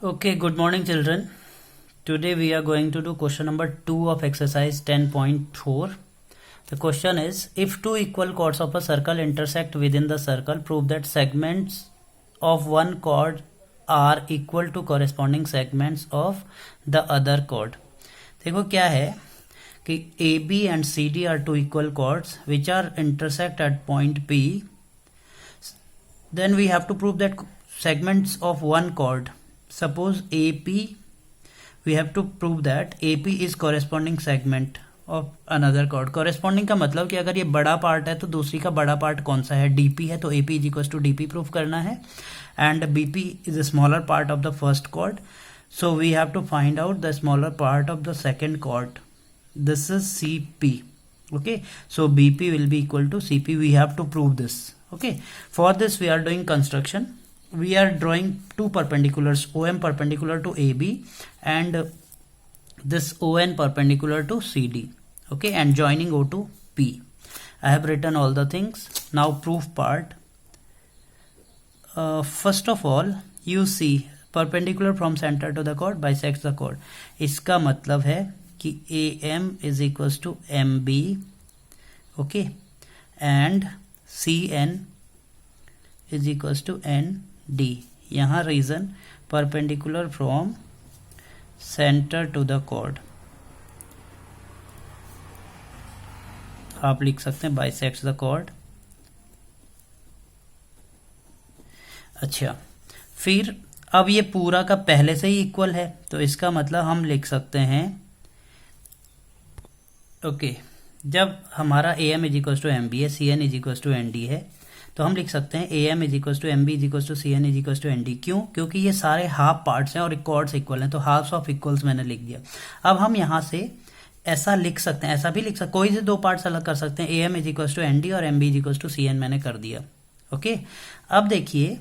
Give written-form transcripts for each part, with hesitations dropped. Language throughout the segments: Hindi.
Okay, good morning, children. Today we are going to do question number 2 of exercise 10.4. The question is, if two equal chords of a circle intersect within the circle, prove that segments of one chord are equal to corresponding segments of the other chord. देखो क्या है कि AB and CD are two equal chords which are intersect at point P. Then we have to prove that segments of one chord. Suppose AP, we have to prove that AP is corresponding segment of another chord. Corresponding का मतलब कि अगर ये बड़ा पार्ट है तो दूसरी का बड़ा पार्ट कौन सा है, DP है, तो AP is equal to DP prove करना है. And BP is a smaller part of the first chord, so we have to find out the smaller part of the second chord. This is CP. Okay, so BP will be equal to CP. We have to prove this. Okay, for this we are doing construction. We are drawing two perpendiculars, OM perpendicular to AB and this ON perpendicular to CD. Okay, and joining O to P. I have written all the things. Now proof part. First of all, you see perpendicular from center to the chord bisects the chord. इसका मतलब है कि AM is equals to MB. Okay, and CN is equals to ND. यहाँ reason perpendicular from centre to the chord, आप लिख सकते हैं बाइसेक्ट्स द कॉर्ड. अच्छा, फिर अब ये पूरा का पहले से ही इक्वल है तो इसका मतलब हम लिख सकते हैं. ओके, जब हमारा AM is equal to MB है, CN is equal to ND है, तो हम लिख सकते हैं AM is equal to MB is equal to CN is equal to ND. क्यों? क्योंकि ये सारे हाफ पार्ट्स हैं और कॉर्ड्स इक्वल हैं, तो हाफ्स ऑफ इक्वल्स मैंने लिख दिया. अब हम यहाँ से ऐसा लिख सकते हैं, ऐसा भी लिख सकते, कोई से दो पार्ट्स अलग कर सकते हैं. AM is equal to ND और MB is equal to CN मैंने कर दिया. ओके, अब देखिए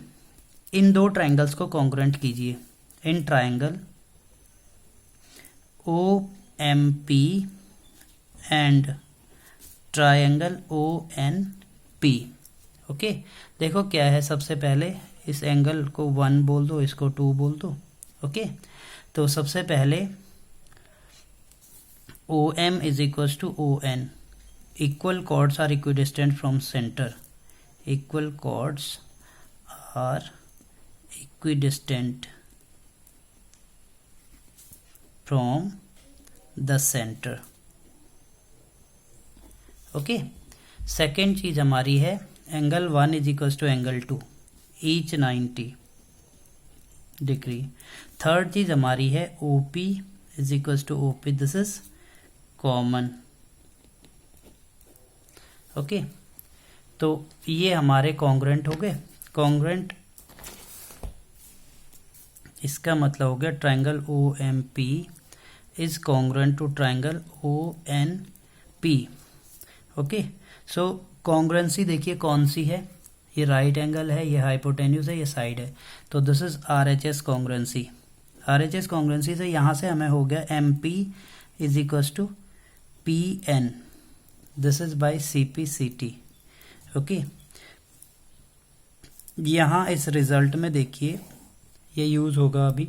इन दो ट्राइंगल्स को कॉन्ग्रुएंट कीजिए. In triangle OMP and triangle ONP. Okay, देखो क्या है, सबसे पहले इस एंगल को 1 बोल दो, इसको 2 बोल दो. ओके, तो सबसे पहले OM is equal to ON. Equal chords are equidistant from centre. Equal chords are equidistant from the centre. Okay, second चीज हमारी है angle 1 is equal to angle 2, each 90 degree. Third चीज हमारी है OP is equal to OP. This is common. Okay, तो ये हमारे कॉन्ग्रुएंट हो गए. कॉन्ग्रुएंट इसका मतलब हो गया triangle OMP is congruent to triangle ONP. Okay, so congruency देखिए कौन सी है, ये राइट एंगल है, ये हाइपोटेन्यूज है, ये साइड है, तो this is RHS congruency. RHS congruency से यहाँ से हमें हो गया MP is equal to PN. This is by CP/CT. Okay, यहाँ इस रिजल्ट में देखिए ये यूज होगा अभी.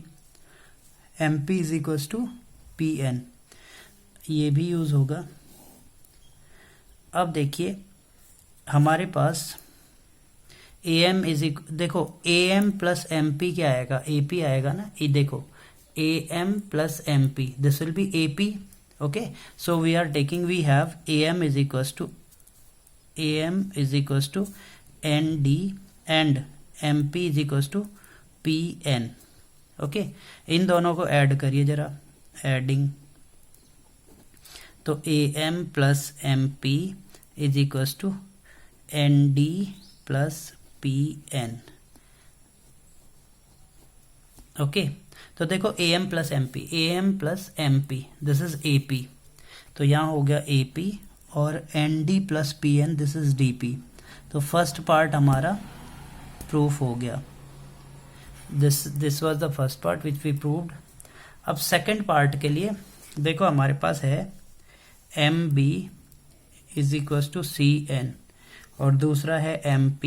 MP is equal to PN, ये भी यूज होगा. अब देखिए हमारे पास AM इज देखो AM प्लस MP क्या आएगा, AP आएगा ना. ये देखो AM plus MP, this will be AP. Okay, so we are taking, we have AM is equal to ND and MP is equal to PN. ओके, इन दोनों को ऐड करिए जरा, एडिंग, तो AM plus MP is equal to ND plus PN. Okay, तो देखो AM plus MP, this is AP, तो यहाँ हो गया AP और ND plus PN, this is DP. तो फर्स्ट पार्ट हमारा प्रूफ हो गया. This was the first part which we proved. अब सेकंड पार्ट के लिए देखो हमारे पास है MB is equal to CN और दूसरा है MP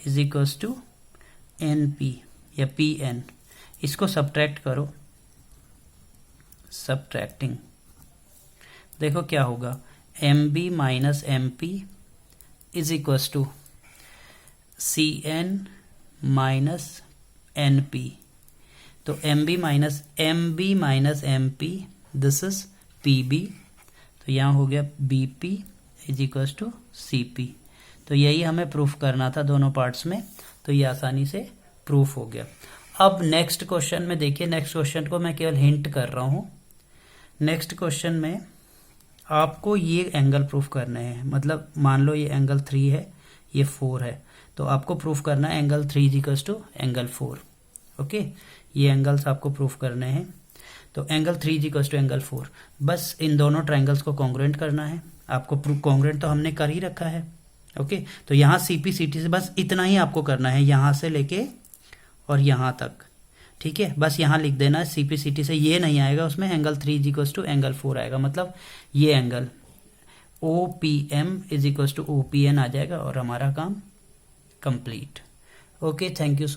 is equal to NP. या पी एन, इसको सब्ट्रैक्ट करो, सब्ट्रैक्टिंग, देखो क्या होगा, M B minus M P is equals to C N minus N P. तो M B minus M P, this is P B, तो यहाँ हो गया B P is equals to C P. तो यही हमें प्रूफ करना था दोनों पार्ट्स में, तो ये आसानी से प्रूफ हो गया। अब नेक्स्ट क्वेश्चन में देखिए, नेक्स्ट क्वेश्चन को मैं केवल हिंट कर रहा हूँ। नेक्स्ट क्वेश्चन में आपको ये एंगल प्रूफ करने हैं, मतलब मान लो ये एंगल 3 है, ये 4 है, तो आपको प्रूफ करना है angle 3 equals to angle 4। Okay, ये एंगल्स आपको प्रूफ करने हैं। तो एंगल 3 इक्वल्स टू एंगल 4, बस इन दोनों ट्रायंगल्स को कॉन्ग्रुएंट करना है आपको। प्रूफ कॉन्ग्रुएंट तो हमने कर ही रखा है। ओके, तो यहाँ सीपी सीटी से बस इतना ही आपको करना है, यहाँ से लेके और यहाँ तक। ठीक है, बस यहाँ लिख देना है सीपी सीटी से, ये नहीं आएगा उसमें, एंगल 3 इक्वल्स टू एंगल 4 आएगा, मतलब ये angle O P M is equals to O P N आ जाएगा और हमारा काम complete. Okay, thank you so much.